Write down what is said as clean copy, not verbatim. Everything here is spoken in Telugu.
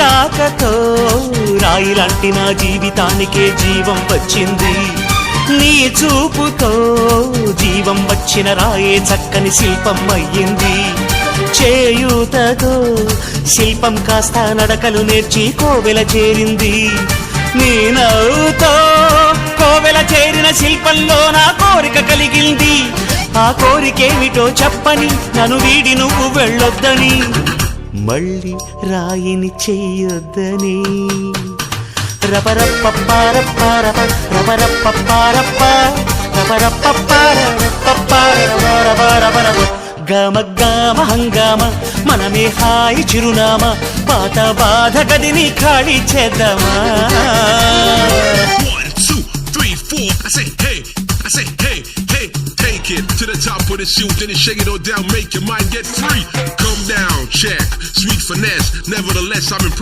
రాకతో రాయిలాంటి నా జీవితానికే జీవం వచ్చింది. నీ చూపుతో జీవం వచ్చిన రాయే చక్కని శిల్పం అయ్యింది. చేయూతతో శిల్పం కాస్త నడకలు నేర్చి కోవెల చేరింది. నీ నవ్వుతో కోవెల చేరిన శిల్పంలో నా కోరిక కలిగింది. ఆ కోరికేమిటో చెప్పని నన్ను వీడి నువ్వు వెళ్ళొద్దని, మళ్ళీ రాయిని చెయ్యొద్దని. రపరప్పపారప్పారప రపరప్పపారప్ప రపరప్పపారపపారపపారపపారపపారప గమ గమ హంగామ మనమే హాయి చిరునామా. పాత బాధ గదిని ఖాళీ చేద్దామా. 1 2 3 4 I say hey, I say hey, hey, take it to the top of the shoe, then you shake it all down, make your mind get free. Come down, check, sweet finesse, nevertheless I'm impressed.